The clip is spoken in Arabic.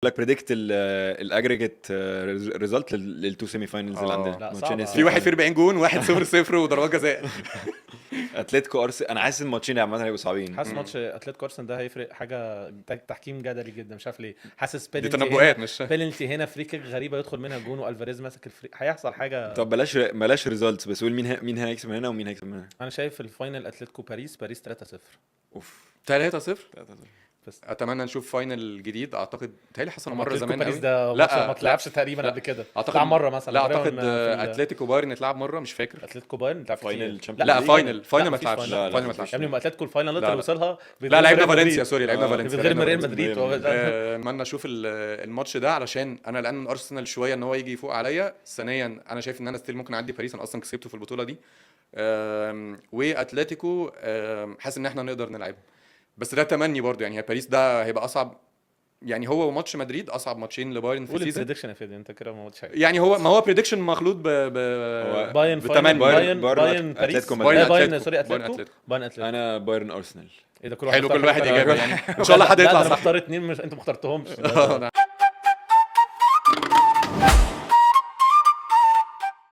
لك بريدكت الاجريجيت ريزلت للتو سيمي فاينلز اللي عندنا لا، ماتشين صعبة. السنة في واحد اللي فيه 40 جون، واحد 0-0 وضربات جزاء. اتلتيكو ارسنال. انا حاسس الماتشين عامه هيبقوا صعبين. حاسس ماتش اتلتيكو ارسنال ده هيفرق حاجه، تحكيم جدلي جدا، مش عارف ليه. حاسس دي بينالتي تنبؤات هنا، مش بينالتي هنا فري كيك غريبه يدخل منها جون والفاريز ماسك الفري، هيحصل حاجه. طب بلاش ريزلتس، بس قول مين هيكسب من هنا ومين هيكسب من هنا. انا شايف الفاينل اتلتيكو باريس 3-0. اوف 3-0. بس اتمنى نشوف فاينل جديد. اعتقد تهيألي حصل مره أتلتيكو زمان باريس قوي. ده لا، ماتش ما لا، اتلعبش تقريبا لا. قبل كده. اعتقد بتاع مره مثلا لا، تقريباً اعتقد في اتلتيكو بايرن اتلعب مره، مش فاكر. اتلتيكو بايرن اتلعب فاينل كتير. Champions لا، League. فاينل ما مفيش اتلعبش. لا، فاينل ما مفيش. اتلعبش. يا ابني ما اتلتيكو الفاينل لا، لا. توصلها لا، لعبنا فالنسيا، سوري، لعبنا فالنسيا. من غير ريال لعبنا مدريد. فالنسيا. اتمنى اشوف الماتش ده، علشان انا لان ارسنال شويه ان هو يجي يفوق عليا. ثانيا انا شايف ان انا ستيل ممكن اعدي باريس، انا اصلا كسبته في البطوله دي. واتلتيكو حاسس ان احنا نقدر نلعب، بس ده تمني برضو. يعني باريس ده هيبقى اصعب، يعني هو وماتش مدريد اصعب ماتشين لبايرن في قول السيزون. البريدكشن يا فادي، انت كده ما قلتش حاجه. يعني ما هو بريدكشن مخلوط هو باين بتمني. باين بايرن باين باريس، أتلتيكو بايرن باين أتلتيكو. سوري بايرن اتلتيكو، أتلتيكو. باين اتلتيكو. انا بايرن ارسنال. ايه ده، كل حلو، كل واحد اختار اجابه حاجة. يعني. ان شاء الله حد لا، يطلع انا صح. مختار اتنين، مش انتوا ما اخترتهمش. آه،